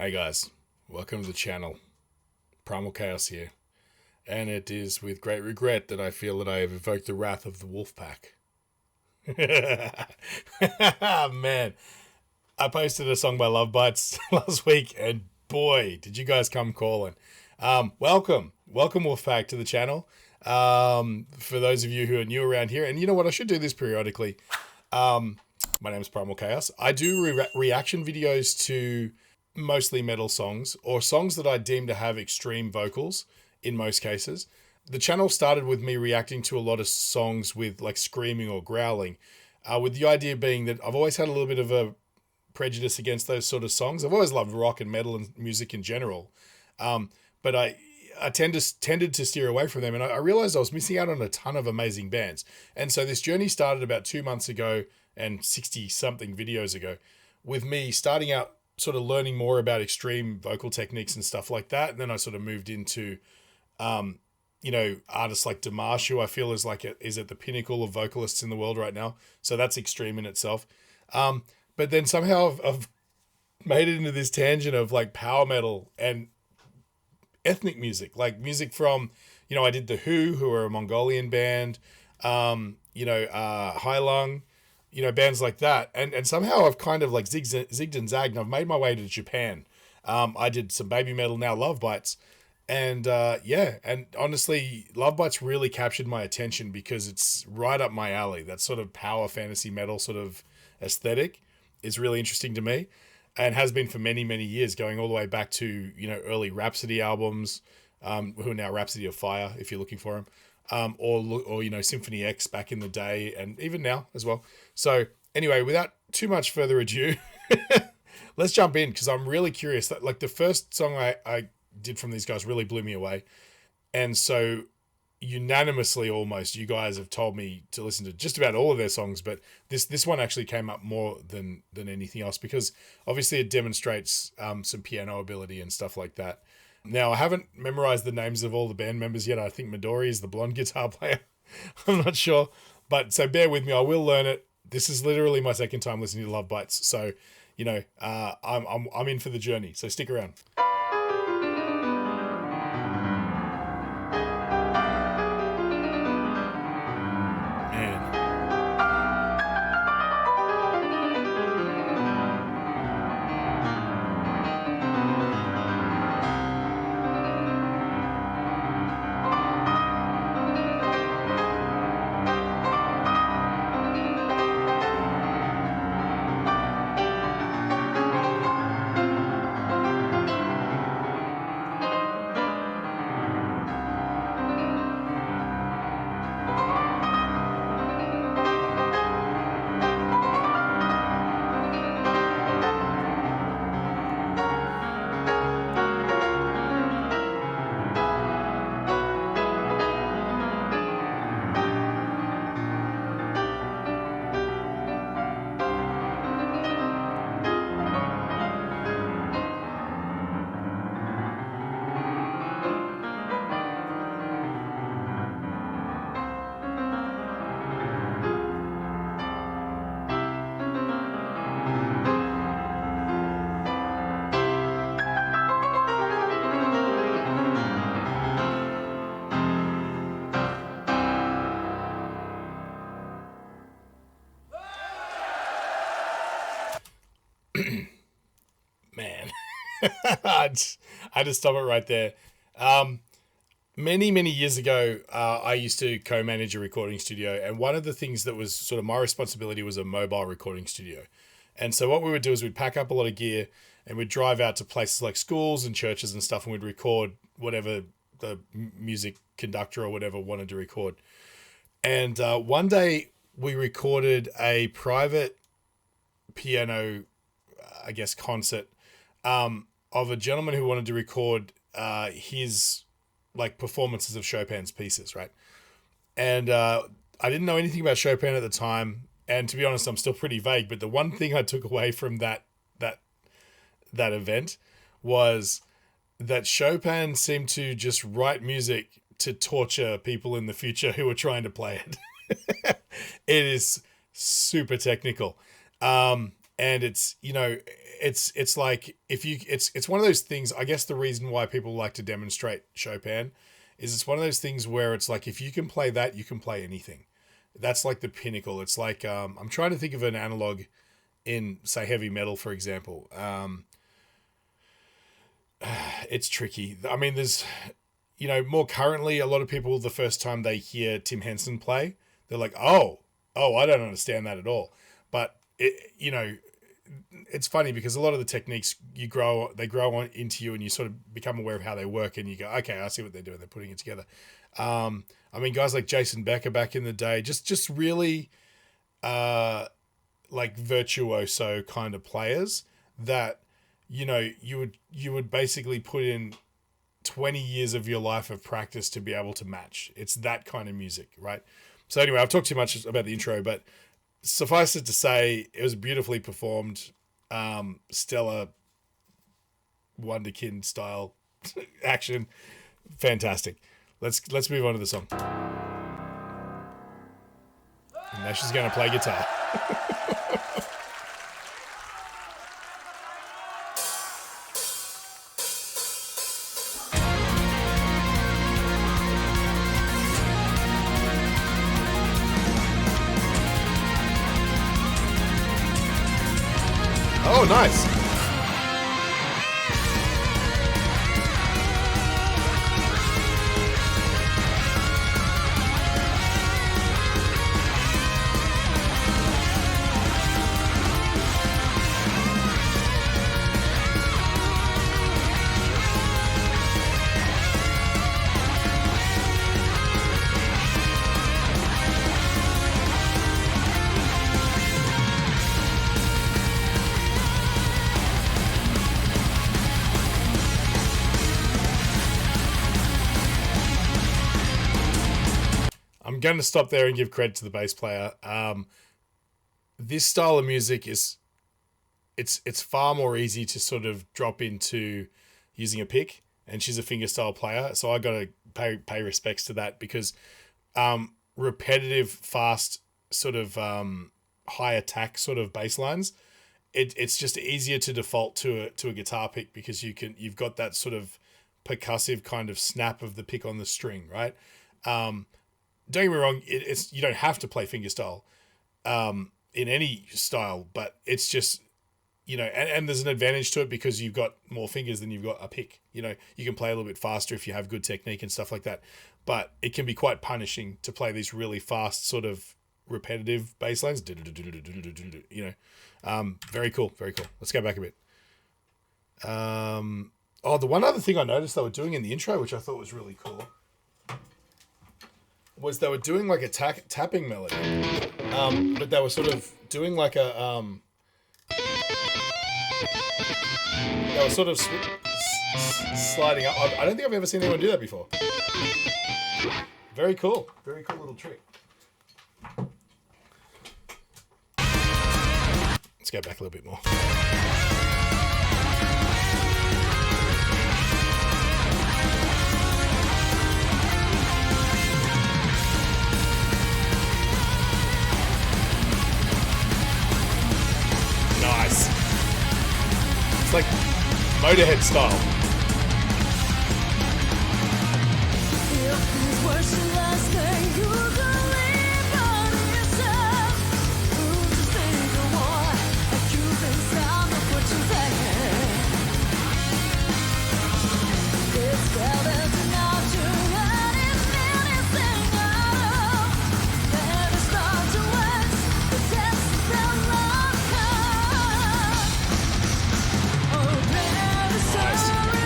Hey guys, welcome to the channel. Primal Chaos here, and it is with great regret that I feel that I have evoked the wrath of the wolf pack. Man, I posted a song by Lovebites last week, and boy, did you guys come calling. Welcome Wolfpack to the channel. For those of you who are new around here, and you know what, I should do this periodically. My name is Primal Chaos. I do reaction videos to mostly metal songs or songs that I deem to have extreme vocals in most cases. The channel started with me reacting to a lot of songs with like screaming or growling, with the idea being that I've always had a little bit of a prejudice against those sort of songs. I've always loved rock and metal and music in general, but I tended to steer away from them, and I realized I was missing out on a ton of amazing bands. And so this journey started about 2 months ago and 60 something videos ago, with me starting out sort of learning more about extreme vocal techniques and stuff like that. And then I sort of moved into, artists like Dimash, who I feel is at the pinnacle of vocalists in the world right now. So that's extreme in itself. But then somehow I've made it into this tangent of like power metal and ethnic music, like music from, I did The who are a Mongolian band, Hailung, bands like that. And somehow I've kind of like zigged and zagged, and I've made my way to Japan. I did some baby metal, now Lovebites. And and honestly, Lovebites really captured my attention because it's right up my alley. That sort of power fantasy metal sort of aesthetic is really interesting to me, and has been for many, many years, going all the way back to, early Rhapsody albums, who are now Rhapsody of Fire, if you're looking for them. Or Symphony X back in the day, and even now as well. So anyway, without too much further ado, let's jump in, because I'm really curious. That like the first song I did from these guys really blew me away, and so unanimously almost you guys have told me to listen to just about all of their songs, but this one actually came up more than anything else, because obviously it demonstrates some piano ability and stuff like that. Now, I haven't memorized the names of all the band members yet. I think Midori is the blonde guitar player. I'm not sure. But so bear with me. I will learn it. This is literally my second time listening to Lovebites. So, I'm in for the journey. So stick around. Man, I had to stop it right there. Many, many years ago, I used to co-manage a recording studio, and one of the things that was sort of my responsibility was a mobile recording studio. And so what we would do is we'd pack up a lot of gear and we'd drive out to places like schools and churches and stuff, and we'd record whatever the music conductor or whatever wanted to record. And one day we recorded a private piano, I guess, concert of a gentleman who wanted to record his like performances of Chopin's pieces, right? And I didn't know anything about Chopin at the time, and to be honest, I'm still pretty vague. But the one thing I took away from that event was that Chopin seemed to just write music to torture people in the future who were trying to play it. It is super technical. And it's, it's like if you it's one of those things. I guess the reason why people like to demonstrate Chopin is it's one of those things where it's like if you can play that, you can play anything. That's like the pinnacle. It's like I'm trying to think of an analog in say heavy metal, for example. It's tricky. I mean, there's more currently a lot of people the first time they hear Tim Henson play, they're like, oh, I don't understand that at all. But it's funny because a lot of the techniques they grow on into you and you sort of become aware of how they work and you go, okay, I see what they're doing. They're putting it together. I mean, guys like Jason Becker back in the day, just really like virtuoso kind of players that, you would basically put in 20 years of your life of practice to be able to match. It's that kind of music, right? So anyway, I've talked too much about the intro, but suffice it to say, it was beautifully performed, stellar Wonderkin style action, fantastic. Let's move on to the song. And now she's going to play guitar. Oh, nice. I'm going to stop there and give credit to the bass player. This style of music it's far more easy to sort of drop into using a pick, and she's a fingerstyle player, so I got to pay respects to that because repetitive, fast, sort of high attack sort of bass lines, it's just easier to default to a guitar pick because you've got that sort of percussive kind of snap of the pick on the string, right? Don't get me wrong, it's you don't have to play fingerstyle in any style, but it's just, and there's an advantage to it because you've got more fingers than you've got a pick. You can play a little bit faster if you have good technique and stuff like that, but it can be quite punishing to play these really fast sort of repetitive bass lines. Very cool, very cool. Let's go back a bit. The one other thing I noticed they were doing in the intro, which I thought was really cool, was they were doing like a tapping melody, but they were sort of doing like a they were sort of sliding up. I don't think I've ever seen anyone do that before. Very cool little trick. Let's go back a little bit more. Nice. It's like Motorhead style. Nice.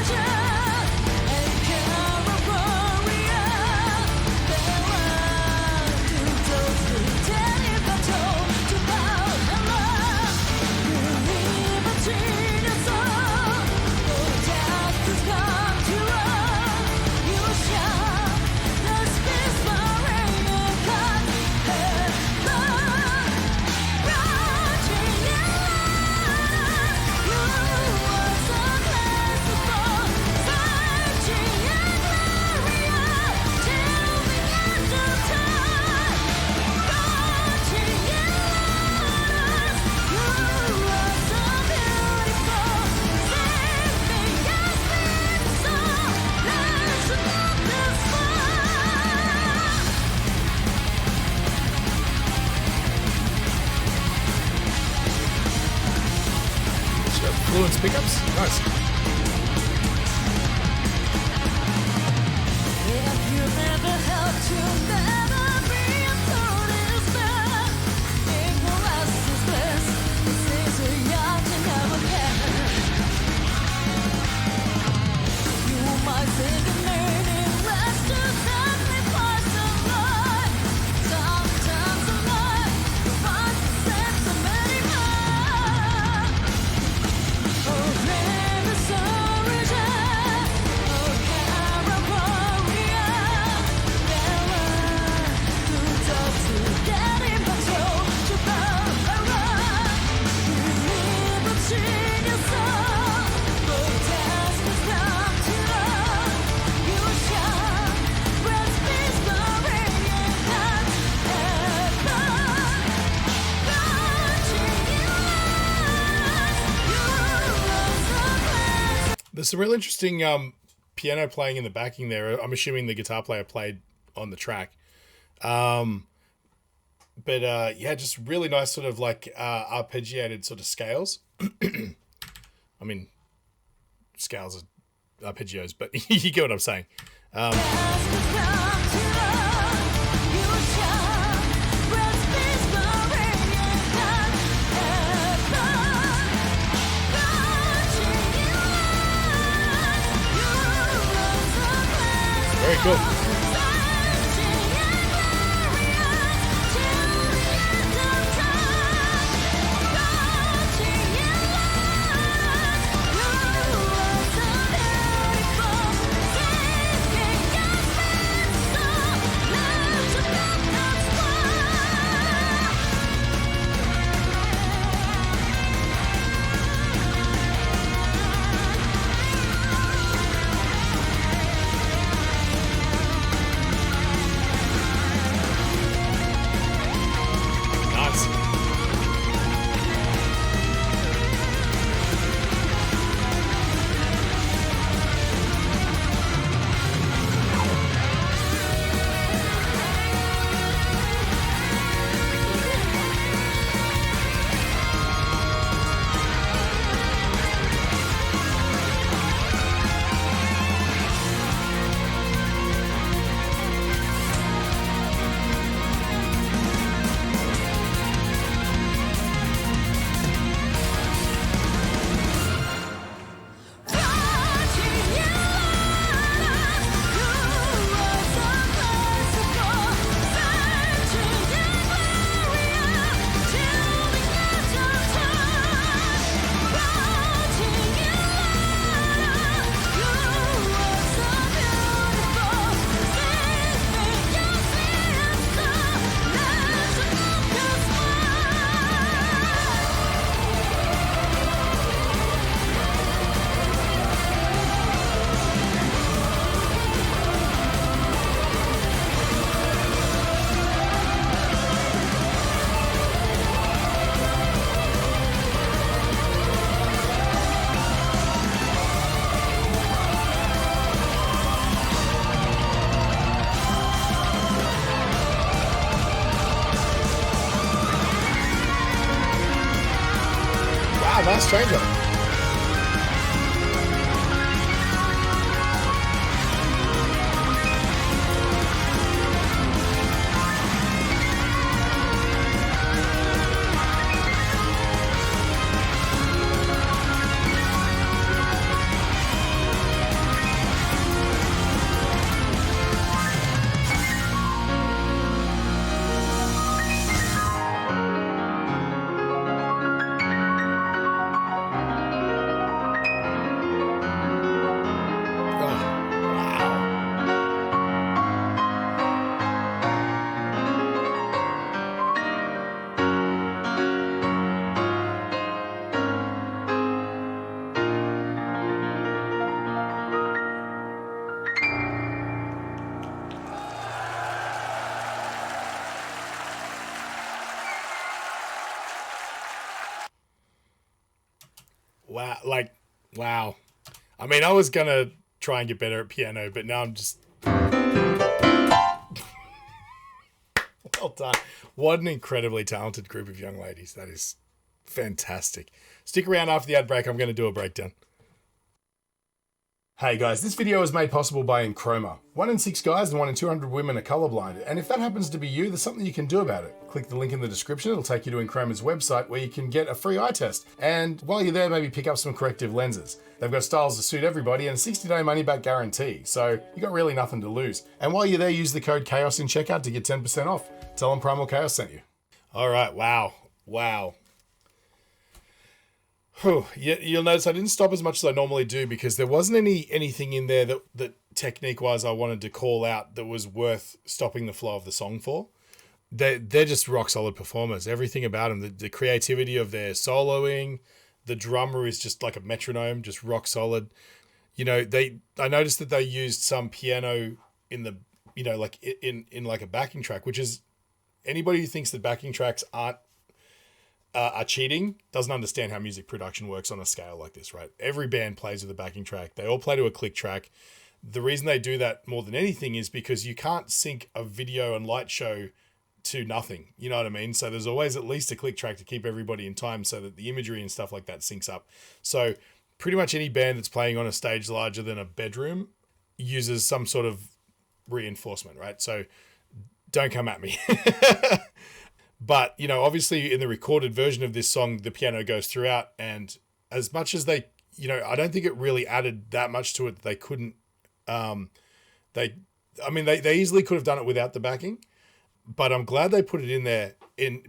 pickups. Nice. There's some real interesting piano playing in the backing there. I'm assuming the guitar player played on the track. But yeah, just really nice sort of like arpeggiated sort of scales. I mean, scales are arpeggios, but you get what I'm saying. Very cool. Nice change up. Wow, like, wow. I mean, I was going to try and get better at piano, but now I'm just... Well done. What an incredibly talented group of young ladies. That is Fantastic. Stick around after the ad break. I'm going to do a breakdown. Hey guys, this video is made possible by Enchroma. 1 in 6 guys and 1 in 200 women are colorblind, and if that happens to be you, there's something you can do about it. Click the link in the description, it'll take you to Enchroma's website where you can get a free eye test. And while you're there, maybe pick up some corrective lenses. They've got styles to suit everybody and a 60-day money-back guarantee, so you got really nothing to lose. And while you're there, use the code CHAOS in checkout to get 10% off. Tell them Primal Chaos sent you. All right, wow. Whew. You'll notice I didn't stop as much as I normally do because there wasn't anything in there that technique-wise I wanted to call out that was worth stopping the flow of the song for. They're just rock-solid performers. Everything about them, the creativity of their soloing, the drummer is just like a metronome, just rock-solid. You know, I noticed that they used some piano in the, you know, like in like a backing track, which is, anybody who thinks that backing tracks are cheating doesn't understand how music production works on a scale like this, right? Every band plays with a backing track. They all play to a click track. The reason they do that more than anything is because you can't sync a video and light show to nothing. You know what I mean? So there's always at least a click track to keep everybody in time so that the imagery and stuff like that syncs up. So pretty much any band that's playing on a stage larger than a bedroom uses some sort of reinforcement, right? So don't come at me. But, you know, obviously in the recorded version of this song, the piano goes throughout, and as much as they, you know, I don't think it really added that much to it that they couldn't, they easily could have done it without the backing, but I'm glad they put it in there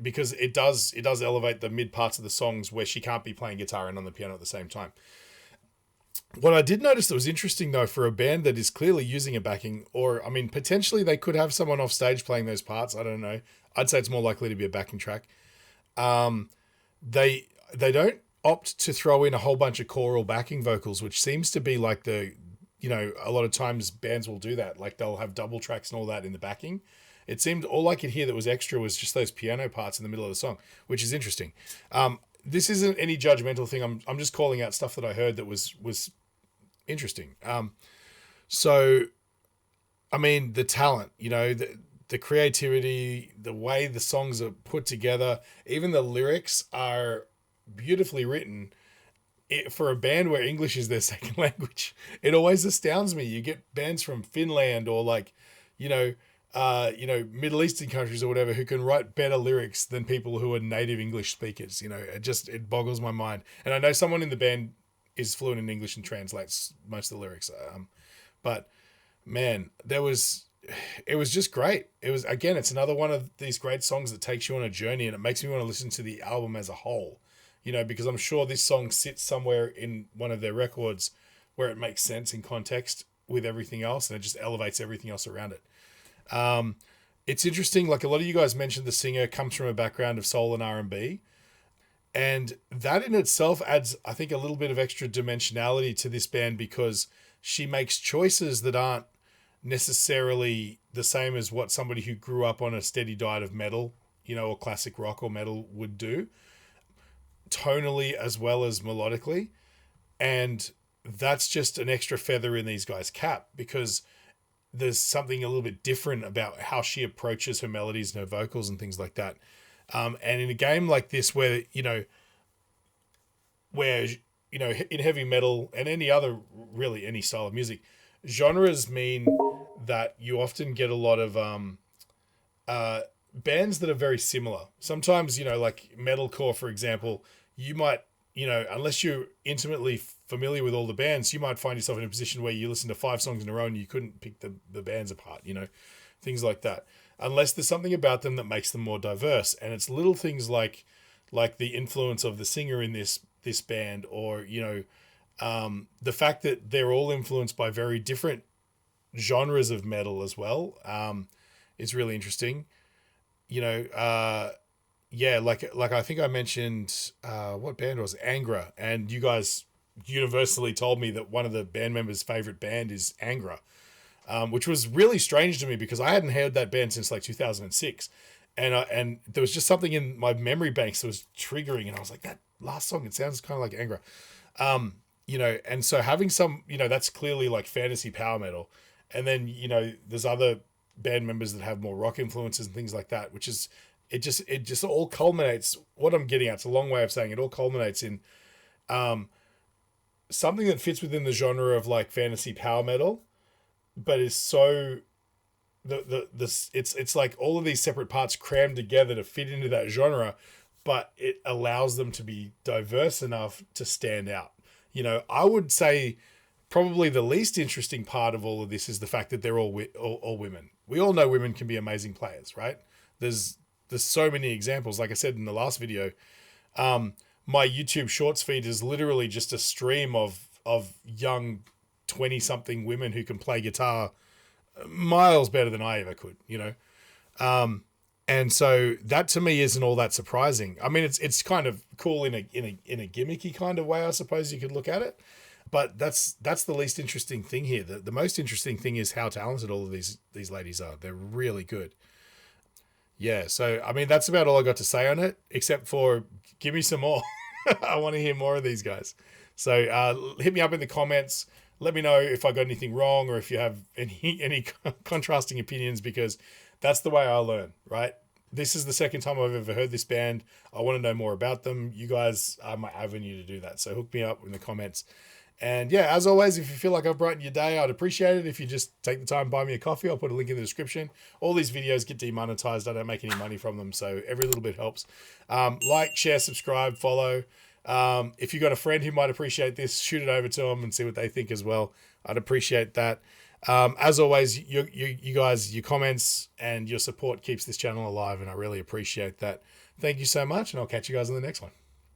because it does elevate the mid parts of the songs where she can't be playing guitar and on the piano at the same time. What I did notice that was interesting though, for a band that is clearly using a backing, or I mean, potentially they could have someone off stage playing those parts. I don't know. I'd say it's more likely to be a backing track. They don't opt to throw in a whole bunch of choral backing vocals, which seems to be like a lot of times bands will do that. Like they'll have double tracks and all that in the backing. It seemed all I could hear that was extra was just those piano parts in the middle of the song, which is interesting. This isn't any judgmental thing. I'm just calling out stuff that I heard that was interesting. So, I mean, the talent, you know, the creativity, the way the songs are put together, even the lyrics are beautifully written. For a band where English is their second language, it always astounds me. You get bands from Finland or like, Middle Eastern countries or whatever who can write better lyrics than people who are native English speakers. You know, it boggles my mind. And I know someone in the band is fluent in English and translates most of the lyrics. But man, it was just great. It was, again, it's another one of these great songs that takes you on a journey, and it makes me want to listen to the album as a whole, you know, because I'm sure this song sits somewhere in one of their records where it makes sense in context with everything else, and it just elevates everything else around it. It's interesting. Like a lot of you guys mentioned, the singer comes from a background of soul and R&B, and that in itself adds, I think, a little bit of extra dimensionality to this band because she makes choices that aren't necessarily the same as what somebody who grew up on a steady diet of metal, you know, or classic rock or metal would do, tonally as well as melodically. And that's just an extra feather in these guys' cap because there's something a little bit different about how she approaches her melodies and her vocals and things like that. And in a game like this where in heavy metal and any style of music, genres mean that you often get a lot of bands that are very similar. Sometimes, you know, like metalcore, for example, you might, you know, unless you're intimately familiar with all the bands, you might find yourself in a position where you listen to 5 songs in a row and you couldn't pick the bands apart, you know, things like that. Unless there's something about them that makes them more diverse. And it's little things like the influence of the singer in this band, or, you know, the fact that they're all influenced by very different genres of metal as well, is really interesting. You know, like I think I mentioned, what band was Angra, and you guys universally told me that one of the band members' favorite band is Angra, which was really strange to me because I hadn't heard that band since like 2006. And there was just something in my memory banks that was triggering, and I was like, that last song, it sounds kind of like Angra. You know, and so having some, you know, that's clearly like fantasy power metal. And then, you know, there's other band members that have more rock influences and things like that, which is it just all culminates. What I'm getting at, it's a long way of saying it all culminates in something that fits within the genre of like fantasy power metal, but is so it's like all of these separate parts crammed together to fit into that genre, but it allows them to be diverse enough to stand out. I would say probably the least interesting part of all of this is the fact that they're all women. We all know women can be amazing players, right? There's so many examples. Like I said in the last video, my YouTube Shorts feed is literally just a stream of young 20-something women who can play guitar miles better than I ever could, and so that to me isn't all that surprising. I mean, it's kind of cool in a gimmicky kind of way, I suppose you could look at it. But that's the least interesting thing here. The most interesting thing is how talented all of these ladies are. They're really good. Yeah, so I mean that's about all I got to say on it, except for give me some more. I want to hear more of these guys. So hit me up in the comments. Let me know if I got anything wrong or if you have any contrasting opinions, because that's the way I learn, right? This is the second time I've ever heard this band. I want to know more about them. You guys are my avenue to do that. So hook me up in the comments. And yeah, as always, if you feel like I've brightened your day, I'd appreciate it if you just take the time and buy me a coffee. I'll put a link in the description. All these videos get demonetized. I don't make any money from them, so every little bit helps. Like, share, subscribe, follow. If you've got a friend who might appreciate this, shoot it over to them and see what they think as well. I'd appreciate that. As always, you guys, your comments and your support keeps this channel alive, and I really appreciate that. Thank you so much, and I'll catch you guys in the next one.